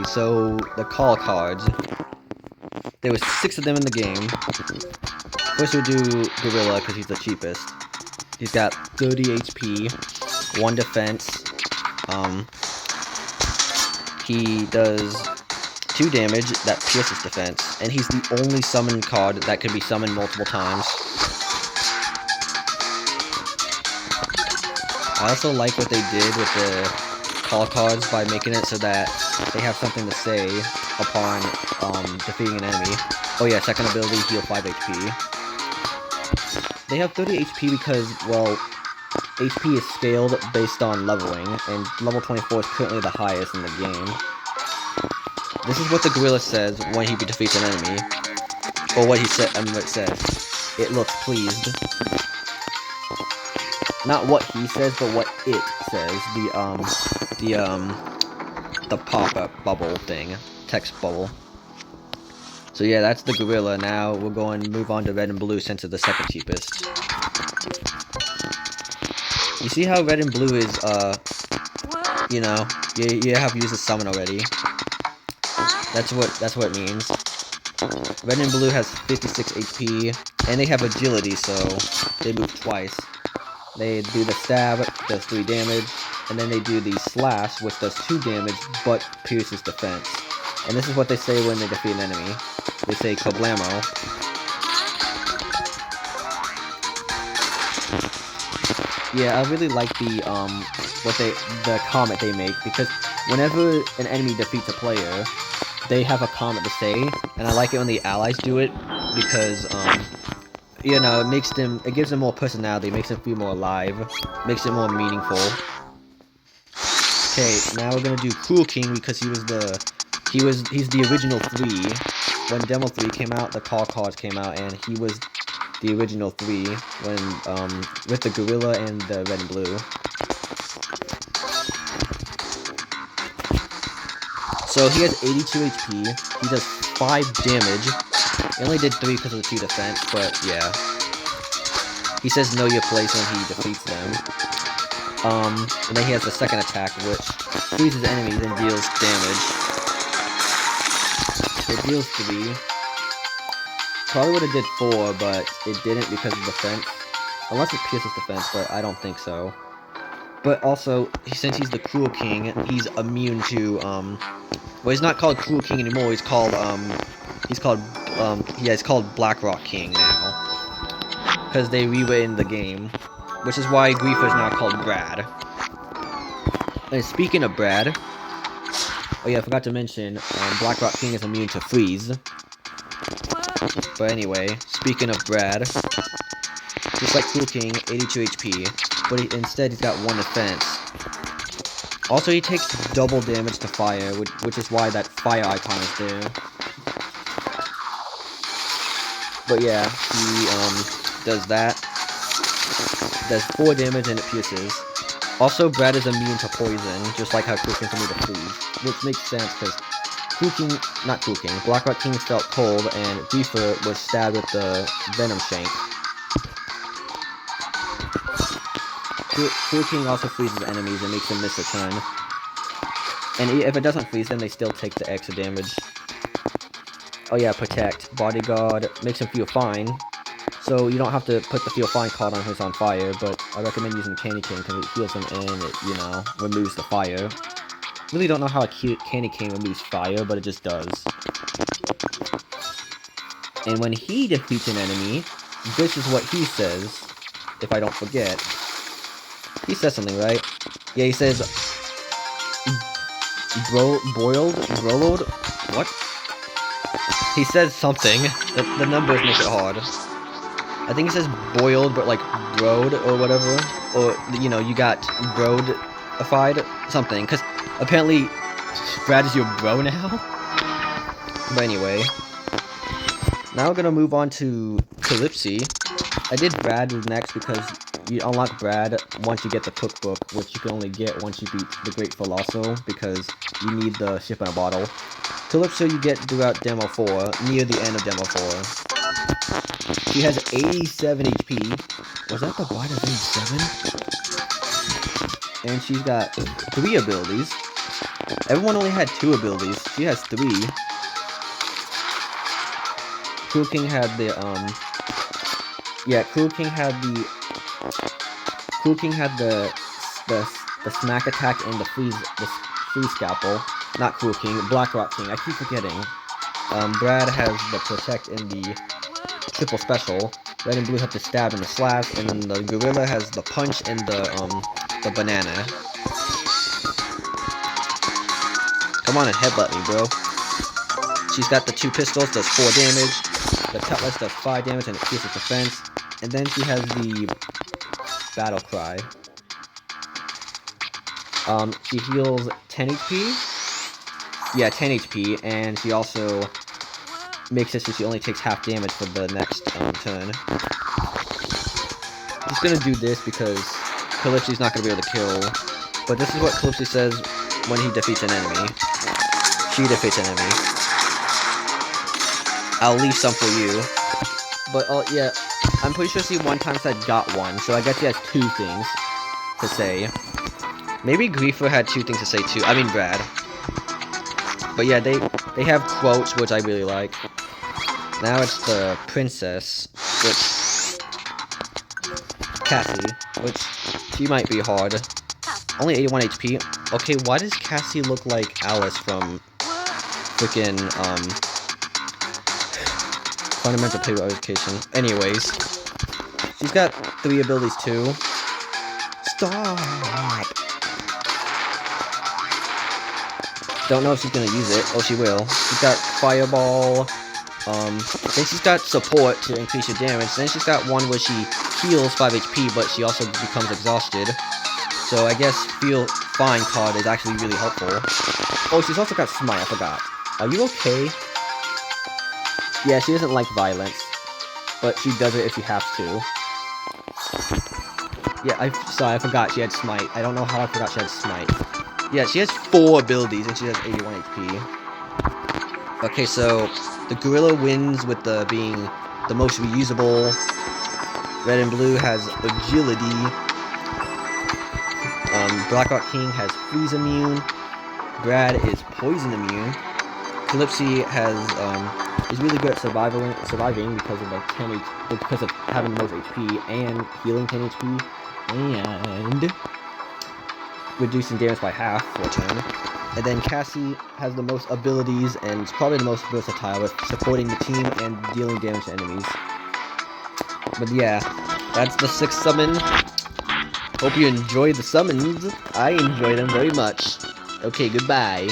abilities. So, the call cards. There was 6 of them in the game. First we'll do Gorilla, because he's the cheapest. He's got 30 HP, 1 defense. He does 2 damage that pierces defense, and he's the only summon card that can be summoned multiple times. I also like what they did with the call cards by making it so that they have something to say upon defeating an enemy. Oh yeah, second ability, heal 5 HP. They have 30 HP because, well, HP is scaled based on leveling, and level 24 is currently the highest in the game. This is what the gorilla says when he defeats an enemy. Or what he said, what it says. It looks pleased. Not what he says, but what it says. The pop-up bubble thing. Text bubble. So yeah, that's the gorilla. Now we're going to move on to red and blue since it's the second cheapest. You see how red and blue is, you know, you have used the summon already. That's what it means. Red and blue has 56 HP, and they have agility, so they move twice. They do the stab, does 3 damage, and then they do the slash, which does 2 damage, but pierces defense. And this is what they say when they defeat an enemy. They say kablamo. Yeah, I really like the comment they make, because whenever an enemy defeats a player, they have a comment to say, and I like it when the allies do it, because, you know, it gives them more personality, makes them feel more alive, makes it more meaningful. Okay, now we're gonna do Cruel King, because he's the original 3. When Demo 3 came out, the call cards came out, and he was the original 3 when, with the gorilla and the red and blue. So he has 82 HP, he does 5 damage, he only did 3 because of the 2 defense, but yeah. He says know your place when he defeats them. And then he has the second attack, which freezes enemies and deals damage. It deals 3. Probably would have did 4, but it didn't because of defense. Unless it pierces defense, but I don't think so. But also, since he's the Cruel King, he's immune to, well, he's not called Cruel King anymore, he's called Blackrock King now. Because they rewritten the game. Which is why Griefer is now called Brad. And speaking of Brad, oh yeah, I forgot to mention, Blackrock King is immune to freeze. But anyway, speaking of Brad, just like Cruel King, 82 HP, but instead he's got 1 defense. Also, he takes double damage to fire, which is why that fire icon is there. But yeah, he does that. Does 4 damage and it pierces. Also, Brad is immune to poison, just like how Cruel King is immune to freeze, which makes sense because Blackrock King felt cold, and Griefer was stabbed with the Venom Shank. Cruel King also freezes enemies and makes them miss a turn. And if it doesn't freeze them, they still take the extra damage. Oh yeah, Protect. Bodyguard makes him feel fine. So you don't have to put the feel fine card on who's on fire, but I recommend using Candy Cane because it heals them and it, you know, removes the fire. Really don't know how a Candy Cane removes fire, but it just does. And when he defeats an enemy, this is what he says, if I don't forget. He says something, right? Yeah, he says, Broiled? What? He says something. The numbers make it hard. I think he says boiled, but like broed or whatever. Or, you know, you got broed-ified, something. Because apparently, Brad is your bro now? But anyway. Now we're gonna move on to Calypsy. I did Brad next because you unlock Brad once you get the cookbook, which you can only get once you beat the Great Colossal, because you need the ship in a bottle. Calypso you get throughout Demo 4, near the end of Demo 4. She has 87 HP. Was that the blind of 87? And she's got 3 abilities. Everyone only had 2 abilities. She has 3. Cruel King had the, yeah, Cruel King had the smack attack and the freeze scalpel. Not Cruel King, Blackrock King. I keep forgetting. Brad has the protect and the triple special. Red and blue have the stab and the slash, and then the gorilla has the punch and the banana. Come on and headbutt me, bro. She's got the 2 pistols, does 4 damage. The cutlass does 5 damage and it pierces defense. And then she has the battle cry. She heals 10 HP. Yeah, 10 HP, and she also makes it so she only takes half damage for the next turn. He's gonna do this because Calypso's not gonna be able to kill. But this is what Calypso says when he defeats an enemy. She defeats an enemy. I'll leave some for you. But yeah, I'm pretty sure she one time said got one, so I guess he has 2 things to say. Maybe Griefer had 2 things to say too. I mean Brad. But yeah, they have quotes, which I really like. Now it's the princess, which Cassie, which she might be hard. Only 81 HP. Okay, why does Cassie look like Alice from freaking Fundamental Paper Education? Anyways, she's got 3 abilities too. Stop. Don't know if she's gonna use it. Oh, she will. She's got Fireball. Then she's got Support to increase your damage. Then she's got one where she heals 5 HP, but she also becomes exhausted. So I guess Feel Fine card is actually really helpful. Oh, she's also got Smite. I forgot. Are you okay? Yeah, she doesn't like violence, but she does it if she has to. Yeah, sorry, I forgot she had Smite. I don't know how I forgot she had Smite. Yeah, she has 4 abilities, and she has 81 HP. Okay, so the gorilla wins with being the most reusable. Red and blue has agility. Blackrock King has freeze immune. Brad is poison immune. Calypso is really good at surviving because of because of having the most HP and healing 10 HP and reducing damage by half for a turn. And then Cassie has the most abilities and is probably the most versatile with supporting the team and dealing damage to enemies. But yeah, that's the 6th summon. Hope you enjoyed the summons. I enjoy them very much. Okay, goodbye.